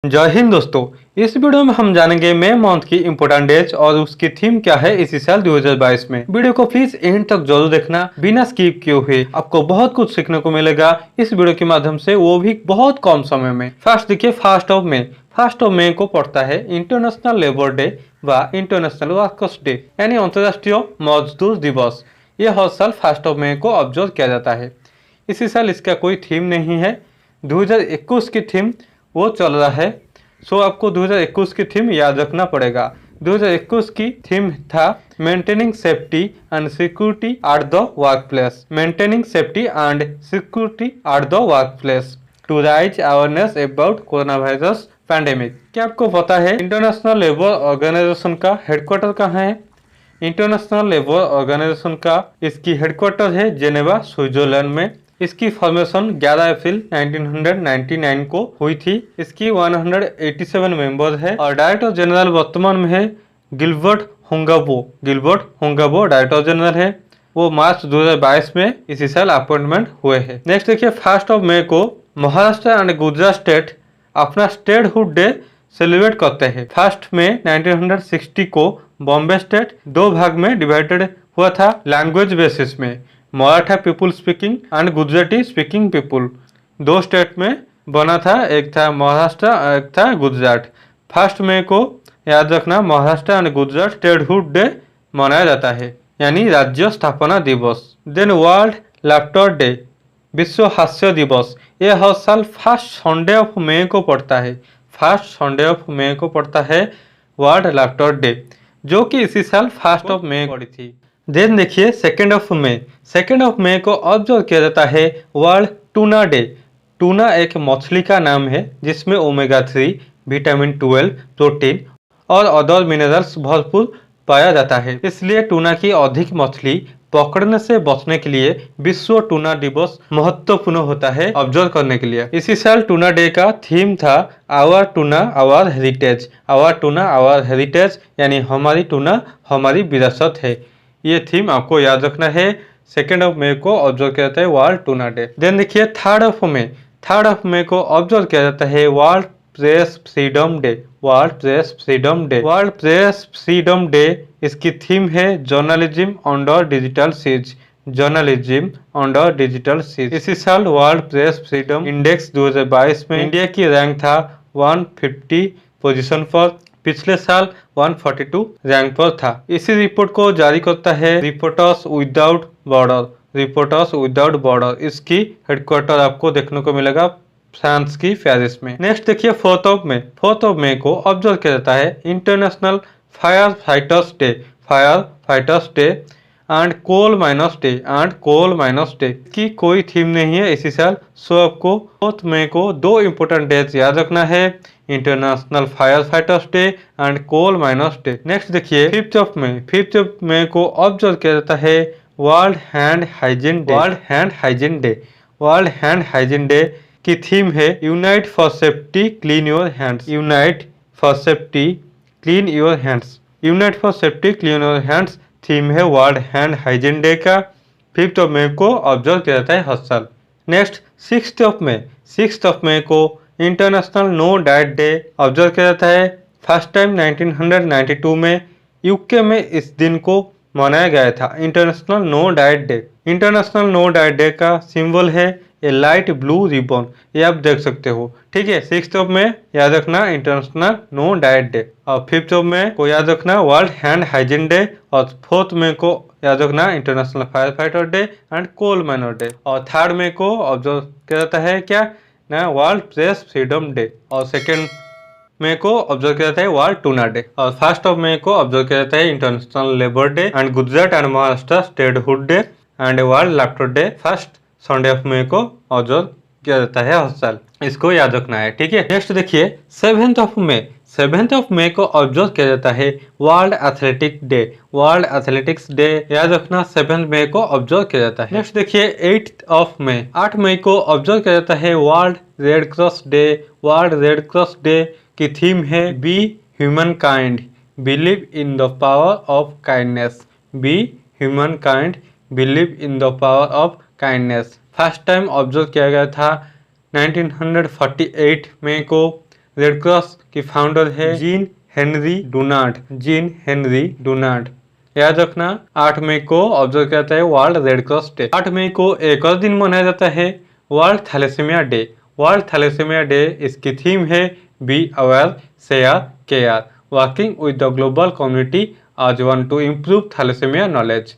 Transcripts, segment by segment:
जय हिंद दोस्तों। इस वीडियो में हम जानेंगे मई मंथ की इम्पोर्टेंट डेज और उसकी थीम क्या है इसी साल 2022 में। वीडियो को प्लीज एंड तक जरूर देखना बिना स्किप किए हुए। आपको बहुत कुछ सीखने को मिलेगा इस वीडियो के माध्यम से, वो भी बहुत कम समय में। फर्स्ट देखिए, first of May. First of मई को पड़ता है इंटरनेशनल लेबर डे व इंटरनेशनल वर्कर्स डे, यानी अंतर्राष्ट्रीय मजदूर दिवस। ये हर साल फर्स्ट ऑफ मई को ऑब्जर्व किया जाता है। इसी साल इसका कोई थीम नहीं है। 2021 की थीम वो चल रहा है, सो आपको 2021 की थीम याद रखना पड़ेगा। 2021 की थीम था maintaining safety and security at the work place. Maintaining safety and security at the work place to raise awareness about corona virus pandemic. क्या आपको पता है इंटरनेशनल लेबर ऑर्गेनाइजेशन का हेडक्वार्टर कहाँ है? इंटरनेशनल लेबर ऑर्गेनाइजेशन का इसकी हेडक्वार्टर है जेनेवा, स्विट्जरलैंड में। इसकी फॉर्मेशन 11 अप्रैल 1999 को हुई थी। इसकी 187 मेंबर है और डायरेक्टर जनरल वर्तमान में है गिलबर्ट हुंगाबो। गिलबर्ट हुंगाबो डायरेक्टर जनरल है। वो मार्च 2022 में इसी साल अपॉइंटमेंट हुए हैं। नेक्स्ट देखिए, फर्स्ट ऑफ मई को महाराष्ट्र एंड गुजरात स्टेट अपना स्टेटहुड डे सेलिब्रेट करते हैं। फर्स्ट में 1960 को बॉम्बे स्टेट दो भाग में डिवाइडेड हुआ था लैंग्वेज बेसिस में, Maratha people speaking and Gujarati speaking people. दो स्टेट में बना था, एक था महाराष्ट्र, एक था गुजरात। फर्स्ट मई को याद रखना Maharashtra and Gujarat statehood day मनाया जाता है, यानी राज्य स्थापना दिवस। देन वर्ल्ड लाफ्टर डे, विश्व हास्य दिवस। ये हर साल फर्स्ट संडे ऑफ मई को पड़ता है। फर्स्ट संडे ऑफ मई को पड़ता है वर्ल्ड लाफ्टर डे, जो कि इसी साल फर्स्ट ऑफ मई पड़ी थी। देन देखिए, second of May. Second of मई को ऑब्जर्व किया जाता है वर्ल्ड टूना डे। टूना एक मछली का नाम है जिसमें ओमेगा 3, विटामिन 12, प्रोटीन और अदर मिनरल्स भरपूर पाया जाता है। इसलिए टूना की अधिक मछली पकड़ने से बचने के लिए विश्व टूना दिवस महत्वपूर्ण होता है ऑब्जर्व करने के लिए। इसी साल टूना डे का थीम था our tuna our heritage. Our tuna our heritage, यानी हमारी टूना हमारी विरासत है। ये थीम आपको याद रखना है। सेकेंड ऑफ मई को ऑब्जर्व किया जाता है वर्ल्ड टूना डे। देन देखिए, third of May. Third of मई को ऑब्जर्व किया जाता है world press freedom day. World press freedom day. World press freedom day, इसकी थीम है journalism under digital siege. Journalism under digital siege. इसी साल world press freedom index 2022 में India की रैंक था 150 पोजीशन पर। पिछले साल 142 रैंक पर था। इसी रिपोर्ट को जारी करता है reporters without border. Reporters without border, इसकी हेडक्वार्टर आपको देखने को मिलेगा फ्रांस की पेरिस में। नेक्स्ट देखिए, fourth of May. Fourth of मई को ऑब्जर्व किया जाता है international fire fighters day. Fire fighters day and coal miners day. And coal miners day की कोई थीम नहीं है इसी साल, सो आपको फोर्थ मई को दो इंपोर्टेंट डेज याद रखना है, international fire fighters day and coal miners day. Next देखिए, fifth of May. Fifth of मई को ऑब्जर्व किया जाता है world hand hygiene day. World hand hygiene day. World hand hygiene day की थीम है unite for safety clean your hands. Unite for safety clean your hands. Unite for safety clean your hands theme है world hand hygiene day का। Fifth of मई को observe किया जाता है हर साल। Next, sixth of May. Sixth of मई को international no diet day observe किया जाता है। फर्स्ट टाइम 1992 में यूके में इस दिन को मनाया गया था, international no diet day. International no diet day का सिंबल है ए लाइट ब्लू रिबन, ये आप देख सकते हो। ठीक है, सिक्स्थ ऑफ में याद रखना इंटरनेशनल नो डाइट डे, और फिफ्थ ऑफ में को याद रखना वर्ल्ड हैंड हाइजीन डे, और फोर्थ में को याद रखना international firefighter day and coal miner day, और थर्ड में को ऑब्जर्व किया जाता है क्या ना वर्ल्ड प्रेस फ्रीडम डे, और सेकेंड मई को ऑब्जर्व किया जाता है वर्ल्ड टूना डे, और फर्स्ट ऑफ मई को ऑब्जर्व किया जाता है international labour day and Gujarat and Maharashtra statehood day and world laughter day. First Sunday of मई को ऑब्जर्व किया जाता है हर साल, इसको याद रखना है। ठीक है, नेक्स्ट देखिए, seventh of May. Seventh of मई को ऑब्जर्व किया जाता है world athletic day. World athletics day याद रखना 7 मई को ऑब्जर्व किया जाता है। नेक्स्ट देखिए, 8th ऑफ मई। 8 मई को ऑब्जर्व किया जाता है world red cross day. World red cross day की थीम है be humankind, believe in the power of kindness. Be humankind, believe in the power of kindness. First time observe किया गया था 1948 में को रेड क्रॉस की founder है Jean Henry Dunant. Jean Henry Dunant. याद रखना 8 मई को ऑब्जर्व किया जाता है वर्ल्ड रेड क्रॉस डे। 8 मई को एक और दिन मनाया जाता है world thalassemia day. World thalassemia day इसकी थीम है be aware share care working with the global community आज one to improve thalassemia knowledge.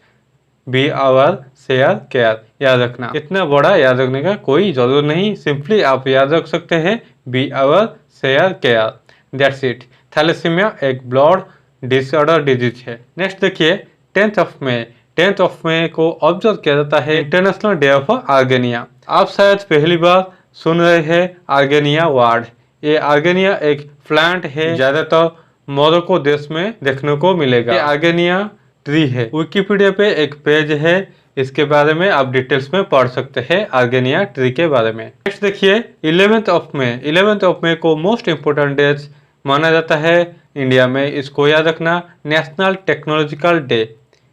Be aware share care याद रखना। इतना बड़ा याद रखने का कोई जरूर नहीं, सिंपली आप याद रख सकते हैं be aware share care, that's it. Thalassaemia एक ब्लड डिसऑर्डर डिजीज है। नेक्स्ट देखिए 10th of May. 10th of May को ऑब्जर्व किया जाता है इंटरनेशनल डे ऑफ आर्गेनिया। आप शायद पहली बार सुन रहे हैं आर्गेनिया वर्ड। ये आर्गेनिया एक प्लांट है, ज्यादातर मोरक्को देश में देखने को मिलेगा। ये आर्गेनिया ट्री है। विकिपीडिया पे एक पेज है, इसके बारे में आप डिटेल्स में पढ़ सकते हैं आर्गेनिया ट्री के बारे में। नेक्स्ट देखिए 11th of May. 11th of May को मोस्ट इम्पोर्टेंट डेज माना जाता है इंडिया में। इसको याद रखना नेशनल टेक्नोलॉजिकल डे।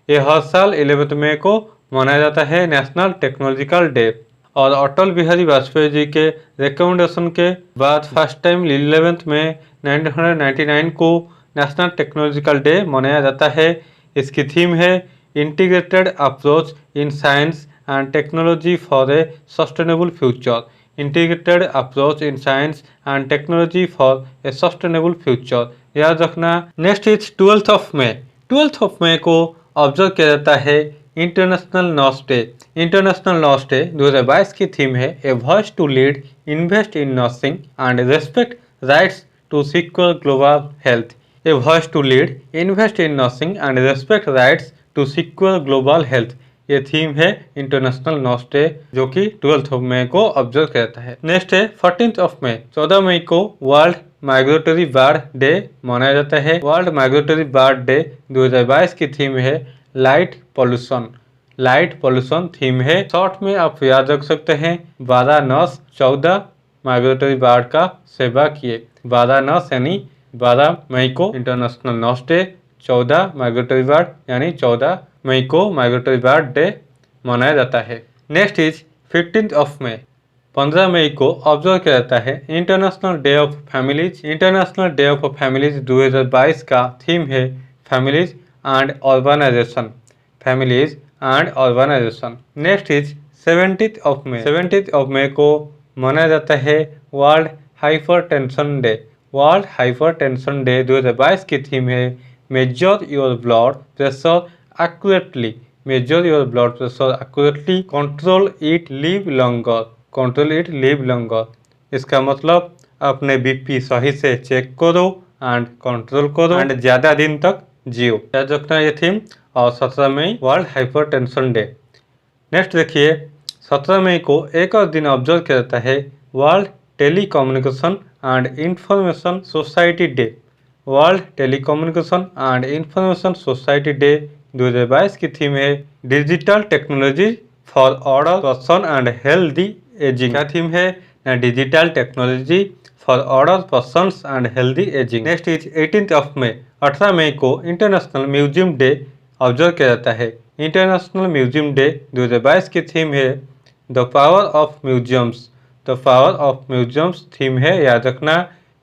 ये हर साल 11 मई को मनाया जाता है नेशनल टेक्नोलॉजिकल डे। और अटल बिहारी वाजपेयी जी के रिकमेंडेशन के बाद फर्स्ट टाइम 11 मई 1999 को नेशनल टेक्नोलॉजिकल डे मनाया जाता है। इसकी थीम है integrated approach in science and technology for a sustainable future. Integrated approach in science and technology for a sustainable future याद रखना। Next is 12th of May. 12th of मई को observe किया जाता है international nurse day. International nurse day 2022 की theme है a voice to lead invest in nursing and respect rights to secure global health. A voice to lead invest in nursing and respect rights to secure global health. ये theme है international nurse day जो कि 12th of मई को observe किया जाता है। Next है 14th of May. 14 मई को वर्ल्ड माइग्रेटरी बर्ड डे मनाया जाता है। वर्ल्ड माइग्रेटरी बर्ड डे 2022 की थीम है light pollution. Light pollution theme है। शॉर्ट में आप याद रख सकते हैं 12 नर्स 14 माइग्रेटरी बर्ड का सेवा किए। 12 नर्स यानी 12 मई को international nurse day, 14 migratory bird यानी 14 मई को माइग्रेटरी बर्ड डे मनाया जाता है। Next is 15th of May. 15 मई को ऑब्जर्व किया जाता है international day of families. International day of families 2022 का थीम है families and urbanisation. Families and urbanisation. Next is 17th of May. 17th of मई को मनाया जाता है world hypertension day. World hypertension day 2022 की थीम है measure your blood pressure accurately. Measure your blood pressure accurately, control it live longer. Control it live longer इसका मतलब अपने BP सही से चेक करो एंड कंट्रोल करो एंड ज्यादा दिन तक जियो। याद रखना ये थीम। और 17 मई वर्ल्ड हाइपरटेंशन डे। नेक्स्ट देखिए 17 मई को एक और दिन ऑब्जर्व किया जाता है world telecommunication and information society day. World telecommunication and information society day 2022 की थीम है digital technology for older person and healthy ageing. का थीम है digital technology for older persons and healthy ageing. Next is 18th of May. 18 मई को international museum day observe किया जाता है। International museum day 2022 की थीम है the power of museums. The power of museums theme है, याद रखना,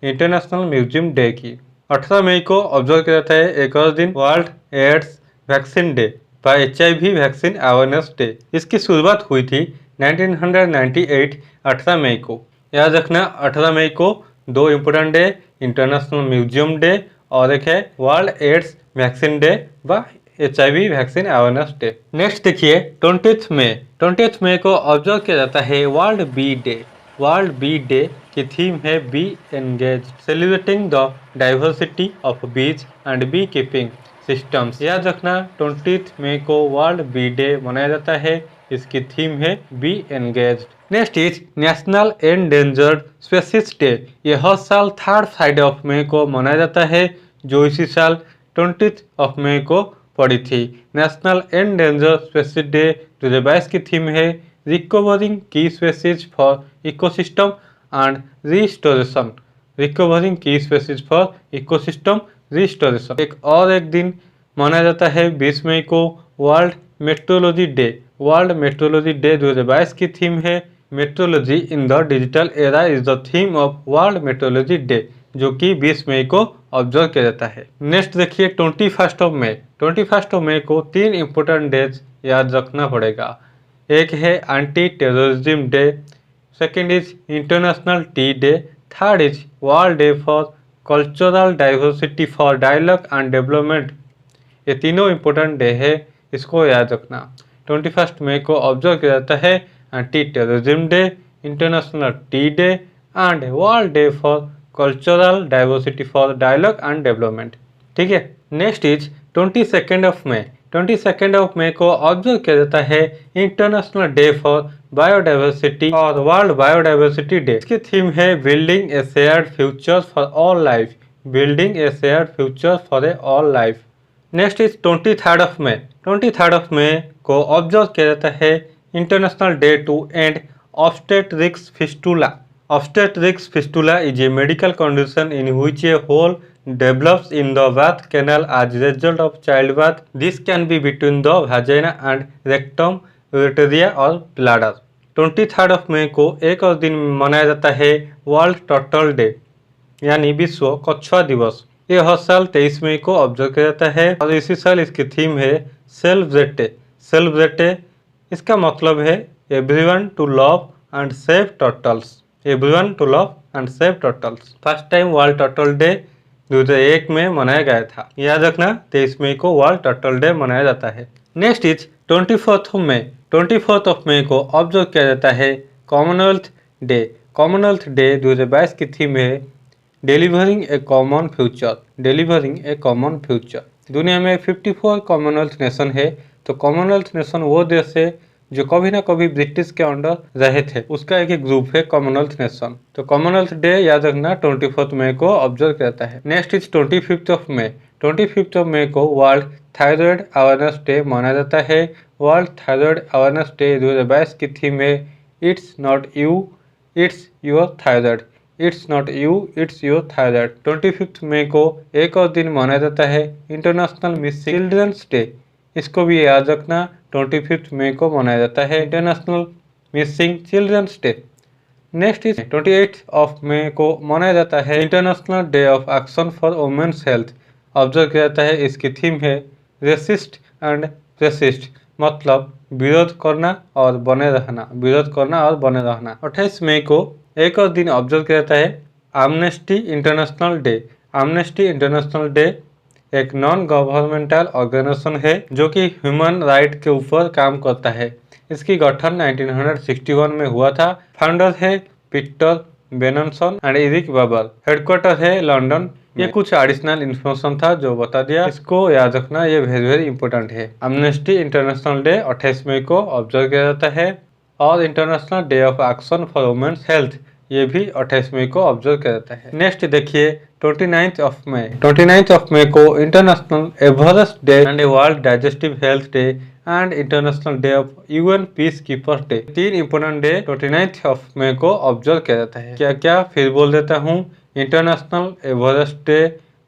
इंटरनेशनल म्यूजियम डे की। 18 मई को ऑब्जर्व किया जाता है एक और दिन वर्ल्ड एड्स वैक्सीन डे व HIV वैक्सीन अवेयरनेस डे। इसकी शुरुआत हुई थी 1998 18 मई को। याद रखना 18 मई को दो important day international museum day और एक है वर्ल्ड एड्स वैक्सीन डे व HIV vaccine awareness day. Next देखिए 20th मई। 20th मई को ऑब्जर्व किया जाता है world bee day. World bee day की थीम है bee engaged, celebrating the diversity of bees and beekeeping systems. याद रखना 20th मई को वर्ल्ड बी डे मनाया जाता है। इसकी थीम है bee engage. Next is national endangered species day. ये हर साल 3rd फ्राइडे ऑफ मई को मनाया जाता है, जो इसी साल 20th ऑफ मई को पड़ी थी। नेशनल एंडेंजर्ड स्पीशीज डे 2022 की थीम है रिकवरिंग की species for ecosystem and restoration. Recovering की स्पीशीज फॉर इकोसिस्टम रिस्टोरेशन। एक दिन मनाया जाता है 20 मई को world metrology day. World metrology day 2022 की थीम है metrology in the digital era is the theme of world metrology day. जो कि 20 मई को ऑब्जर्व किया जाता है। नेक्स्ट देखिए 21 ऑफ मई। 21 ऑफ मई को 3 इंपॉर्टेंट डेज याद रखना पड़ेगा। एक है anti terrorism day, second is international tea day, third is world day for cultural diversity for dialogue and development. ये तीनों इंपॉर्टेंट डे है, इसको याद रखना। 21 मई को ऑब्जर्व किया जाता है anti terrorism day, international tea day and world day for cultural diversity for dialogue and development. ठीक है। Next is 22 of May. 22 of मई को ऑब्जर्व किया जाता है इंटरनेशनल डे फॉर बायोडाइवर्सिटी और वर्ल्ड बायोडाइवर्सिटी डे। इसकी थीम है building a shared future for all life. Building a shared future for all life. Next is 23 of May. 23 of मई को observe किया जाता है international day to end obstetrics fistula. Obstetrics fistula is a medical condition in which a hole develops in the birth canal as a result of childbirth. This can be between the vagina and rectum, urethra or bladder. 23 of मई को एक और दिन मनाया जाता है world turtle day यानी विश्व कछुआ दिवस। ये हर साल 23 मई को ऑब्जर्व किया जाता है और इसी साल इसकी थीम है सेलिब्रेटे। सेलिब्रेटे इसका मतलब है everyone to love and save turtles. Everyone to love and save turtles. First time world turtle day 2001 में मनाया गया था। याद रखना 23 मई को वर्ल्ड टर्टल डे मनाया जाता है। Next is 24 of May. 24 of मई को ऑब्जर्व किया जाता है कॉमनवेल्थ डे। कॉमनवेल्थ डे 2022 की थीम है डिलीवरिंग ए कॉमन फ्यूचर। डिलीवरिंग ए कॉमन फ्यूचर। दुनिया में 54 कॉमनवेल्थ नेशन है, तो कॉमनवेल्थ नेशन वो देश है जो कभी ना कभी ब्रिटिश के अंडर रहे थे, उसका एक ग्रुप है कॉमनवेल्थ नेशन। तो कॉमनवेल्थ डे याद रखना 24 मई को ऑब्जर्व किया जाता है। Next is 25 of May. 25 of मई को वर्ल्ड थायराइड अवेयरनेस डे मनाया जाता है। वर्ल्ड थायराइड अवेयरनेस डे 2022 की थीम है it's not you it's your thyroid. It's not you it's your thyroid. 25 मई को एक और दिन मनाया जाता है इंटरनेशनल मिसिंग चिल्ड्रंस डे। इसको भी याद रखना 25 मई को मनाया जाता है international missing children's day. Next is 28 of मई को मनाया जाता है international day of action for women's health. Observe किया जाता है, इसकी थीम है रेसिस्ट एंड रेसिस्ट, मतलब विरोध करना और बने रहना। विरोध करना और बने रहना। 28 मई को एक और दिन ऑब्जर्व किया जाता है Amnesty International day. Amnesty International day एक नॉन गवर्नमेंटल ऑर्गेनाइजेशन है जो कि ह्यूमन राइट के ऊपर काम करता है। इसकी गठन 1961 में हुआ था। फाउंडर है Peter Benenson and Eric Baker. Headquarter है लंदन। ये कुछ एडिशनल इन्फॉर्मेशन था जो बता दिया, इसको याद रखना, ये वेरी वेरी इंपॉर्टेंट है। एमनेस्टी इंटरनेशनल डे 28 मई को ऑब्जर्व किया जाता है और international day of action for women's health ये भी 28 मई को ऑब्जर्व किया जाता है। नेक्स्ट देखिए 29 ऑफ मई। 29 ऑफ मई को international Everest day and world digestive health day and international day of UN piece keeper day. 3 important day 29 of मई को ऑब्जर्व किया जाता है। क्या क्या फिर बोल देता हूँ, international Everest day,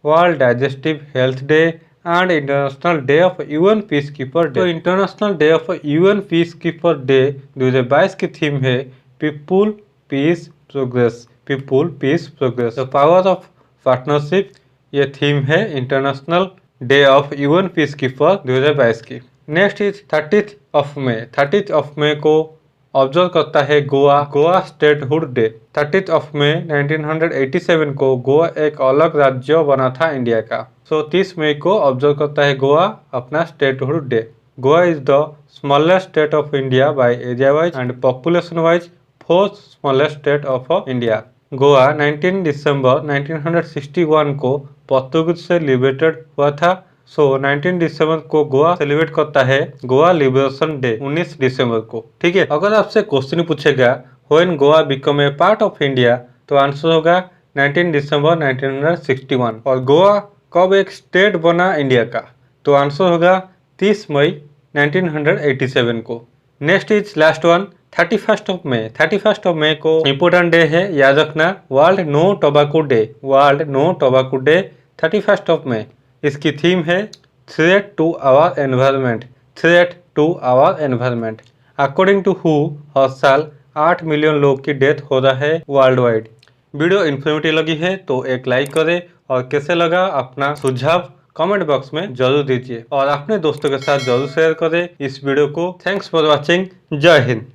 world digestive health day and international day of UN piece keeper day. तो international day of UN piece keeper day 2022 की थीम है people peace progress. People peace progress. The power of partnership ये theme है international day of UN piece keeper 2022 की। Next is 30 of May. 30 of मई को observe करता है Goa statehood day. 30 of मई 1987 को गोवा एक अलग राज्य बना था इंडिया का। 30 मई को ऑब्जर्व करता है गोवा अपना statehood day. Goa is the smallest state of India by area wise and population wise 4th smallest state of India. Goa 19 दिसंबर 1961 को पोर्तुगीज से लिबरेटेड हुआ था। 19 दिसंबर को गोवा सेलिब्रेट करता है गोवा लिबरेशन डे 19 दिसंबर को। ठीक है। अगर आपसे क्वेश्चन पूछेगा when Goa become a part of India, तो आंसर होगा 19 दिसंबर 1961। और गोवा कब एक स्टेट बना इंडिया का, तो आंसर होगा 30 मई 1987 को। Next is last one 31 of May. 31 of मई को इंपोर्टेंट डे है, याद रखना, world no tobacco day. World no tobacco day 31 of May. इसकी थीम है threat to our environment. Threat to our environment. According to हु हर साल 8 मिलियन लोग की डेथ हो रहा है वर्ल्ड वाइड। वीडियो इन्फॉर्मेटिव लगी है तो एक लाइक करें और कैसे लगा अपना सुझाव कमेंट बॉक्स में जरूर दीजिए और अपने दोस्तों के साथ जरूर शेयर करें इस वीडियो को। Thanks for watching. जय हिंद।